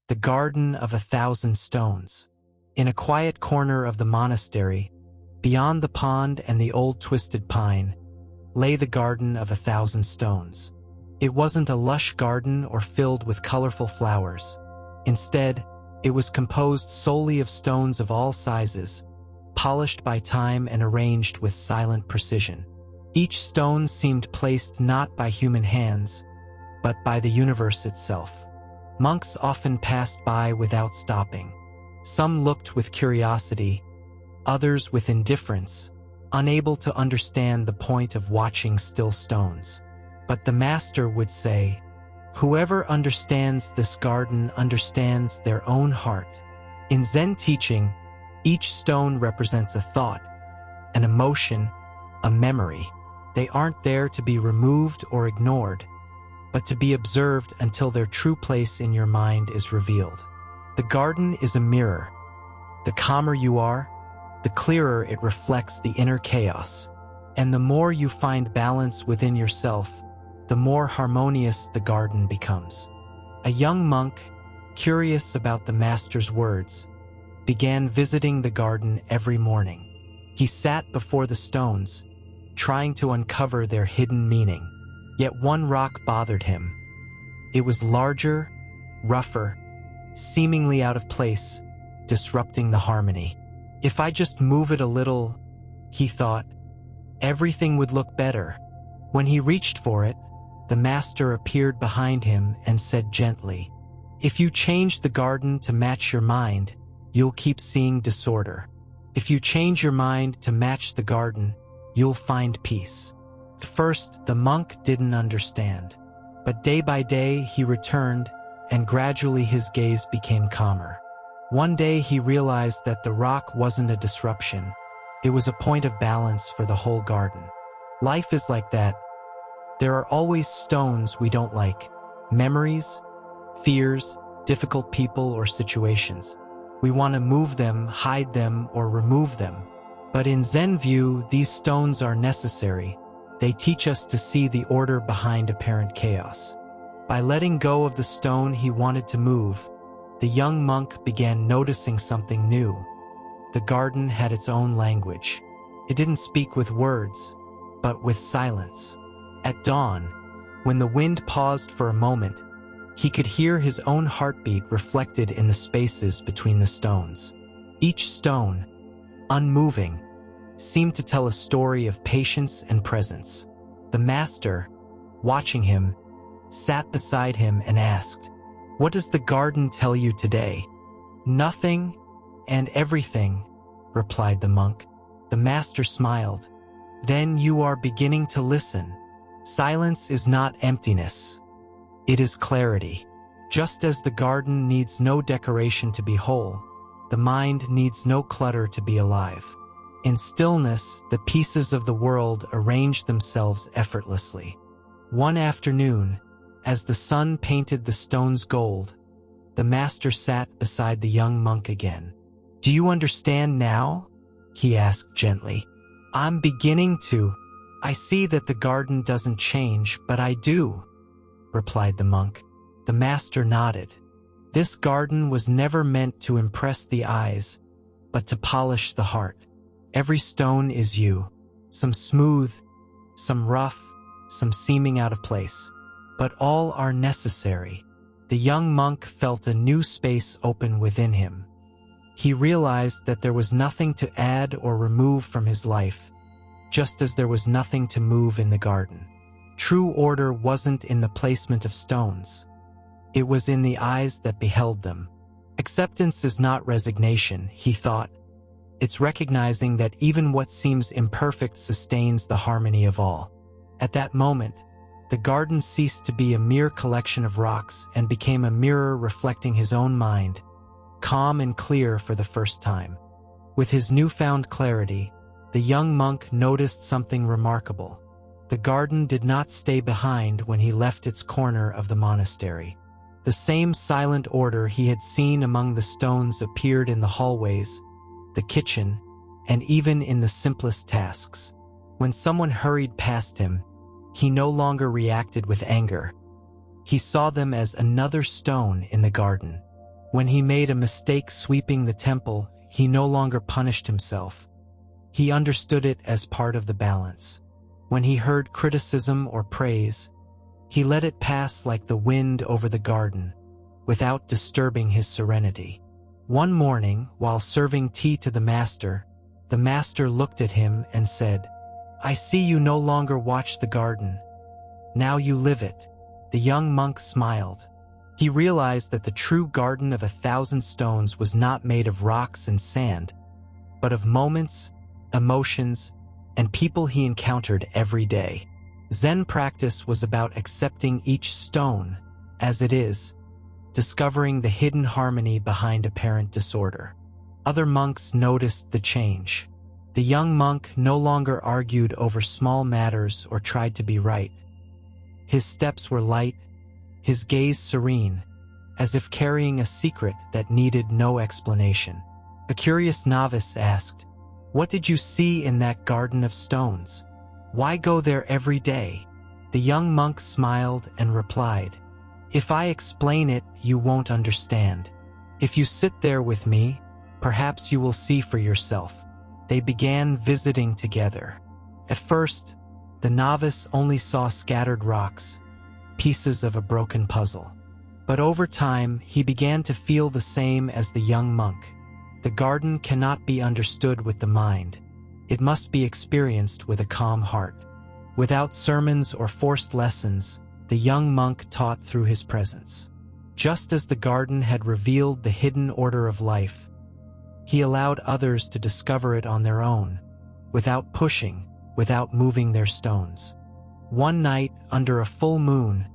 the Garden of 1,000 Stones. In a quiet corner of the monastery, beyond the pond and the old twisted pine, lay the Garden of 1,000 Stones. It wasn't a lush garden or filled with colorful flowers. Instead, it was composed solely of stones of all sizes, polished by time and arranged with silent precision. Each stone seemed placed not by human hands, but by the universe itself. Monks often passed by without stopping. Some looked with curiosity, others with indifference, unable to understand the point of watching still stones. But the master would say, "Whoever understands this garden understands their own heart." In Zen teaching, each stone represents a thought, an emotion, a memory. They aren't there to be removed or ignored, but to be observed until their true place in your mind is revealed. The garden is a mirror. The calmer you are, the clearer it reflects the inner chaos. And the more you find balance within yourself, the more harmonious the garden becomes. A young monk, curious about the master's words, began visiting the garden every morning. He sat before the stones, trying to uncover their hidden meaning. Yet one rock bothered him. It was larger, rougher, seemingly out of place, disrupting the harmony. If I just move it a little, he thought, everything would look better. When he reached for it, the master appeared behind him and said gently, "If you change the garden to match your mind, you'll keep seeing disorder. If you change your mind to match the garden, you'll find peace." At first, the monk didn't understand, but day by day he returned, and gradually his gaze became calmer. One day he realized that the rock wasn't a disruption. It was a point of balance for the whole garden. Life is like that. There are always stones we don't like, memories, fears, difficult people or situations. We want to move them, hide them, or remove them. But in Zen view, these stones are necessary. They teach us to see the order behind apparent chaos. By letting go of the stone he wanted to move, the young monk began noticing something new. The garden had its own language. It didn't speak with words, but with silence. At dawn, when the wind paused for a moment, he could hear his own heartbeat reflected in the spaces between the stones. Each stone, unmoving, seemed to tell a story of patience and presence. The master, watching him, sat beside him and asked, "What does the garden tell you today?" "Nothing and everything," replied the monk. The master smiled. "Then you are beginning to listen. Silence is not emptiness. It is clarity. Just as the garden needs no decoration to be whole, the mind needs no clutter to be alive. In stillness, the pieces of the world arrange themselves effortlessly." One afternoon, as the sun painted the stones gold, the master sat beside the young monk again. "Do you understand now?" he asked gently. "I'm beginning to. I see that the garden doesn't change, but I do," replied the monk. The master nodded. This garden was never meant to impress the eyes, but to polish the heart. Every stone is you, some smooth, some rough, some seeming out of place, but all are necessary. The young monk felt a new space open within him. He realized that there was nothing to add or remove from his life, just as there was nothing to move in the garden. True order wasn't in the placement of stones. It was in the eyes that beheld them. Acceptance is not resignation, he thought. It's recognizing that even what seems imperfect sustains the harmony of all. At that moment, the garden ceased to be a mere collection of rocks and became a mirror reflecting his own mind, calm and clear for the first time. With his newfound clarity, the young monk noticed something remarkable. The garden did not stay behind when he left its corner of the monastery. The same silent order he had seen among the stones appeared in the hallways, the kitchen, and even in the simplest tasks. When someone hurried past him, he no longer reacted with anger. He saw them as another stone in the garden. When he made a mistake sweeping the temple, he no longer punished himself. He understood it as part of the balance. When he heard criticism or praise, he let it pass like the wind over the garden, without disturbing his serenity. One morning, while serving tea to the master looked at him and said, "I see you no longer watch the garden. Now you live it." The young monk smiled. He realized that the true garden of 1,000 stones was not made of rocks and sand, but of moments, emotions, and people he encountered every day. Zen practice was about accepting each stone as it is, discovering the hidden harmony behind apparent disorder. Other monks noticed the change. The young monk no longer argued over small matters or tried to be right. His steps were light, his gaze serene, as if carrying a secret that needed no explanation. A curious novice asked, "What did you see in that garden of stones? Why go there every day?" The young monk smiled and replied, "If I explain it, you won't understand. If you sit there with me, perhaps you will see for yourself." They began visiting together. At first, the novice only saw scattered rocks, pieces of a broken puzzle. But over time, he began to feel the same as the young monk. The garden cannot be understood with the mind. It must be experienced with a calm heart. Without sermons or forced lessons, the young monk taught through his presence. Just as the garden had revealed the hidden order of life, he allowed others to discover it on their own, without pushing, without moving their stones. One night, under a full moon,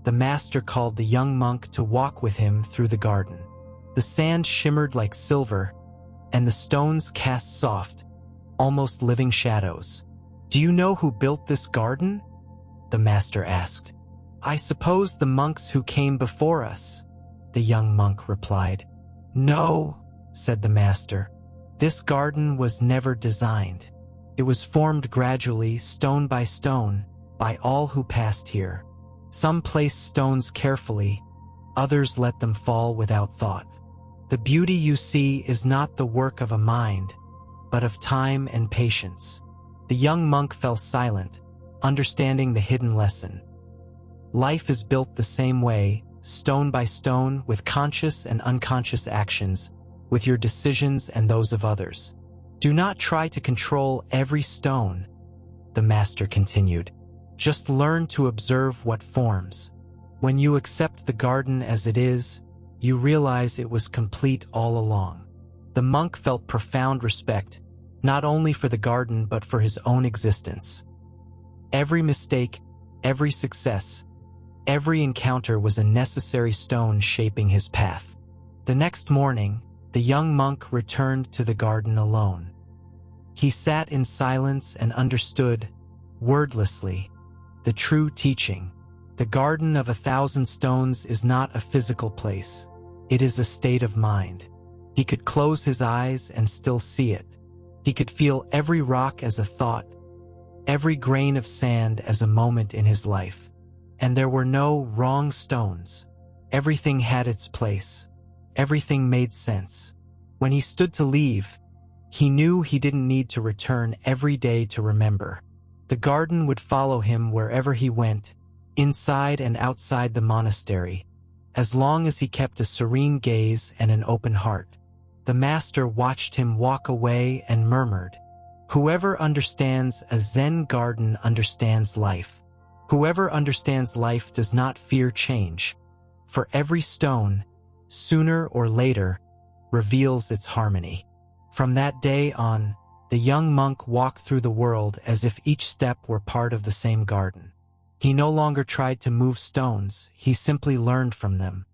the master called the young monk to walk with him through the garden. The sand shimmered like silver, and the stones cast soft, almost living shadows. "Do you know who built this garden?" the master asked. "I suppose the monks who came before us," the young monk replied. "No," said the master. "This garden was never designed. It was formed gradually, stone by stone, by all who passed here. Some placed stones carefully, others let them fall without thought. The beauty you see is not the work of a mind, but of time and patience." The young monk fell silent, understanding the hidden lesson. Life is built the same way, stone by stone, with conscious and unconscious actions, with your decisions and those of others. "Do not try to control every stone," the master continued. "Just learn to observe what forms. When you accept the garden as it is, you realize it was complete all along." The monk felt profound respect, not only for the garden but for his own existence. Every mistake, every success, every encounter was a necessary stone shaping his path. The next morning, the young monk returned to the garden alone. He sat in silence and understood, wordlessly, the true teaching. The garden of 1,000 stones is not a physical place. It is a state of mind. He could close his eyes and still see it. He could feel every rock as a thought, every grain of sand as a moment in his life. And there were no wrong stones. Everything had its place. Everything made sense. When he stood to leave, he knew he didn't need to return every day to remember. The garden would follow him wherever he went, inside and outside the monastery, as long as he kept a serene gaze and an open heart. The master watched him walk away and murmured, "Whoever understands a Zen garden understands life. Whoever understands life does not fear change, for every stone, sooner or later, reveals its harmony." From that day on, the young monk walked through the world as if each step were part of the same garden. He no longer tried to move stones, he simply learned from them.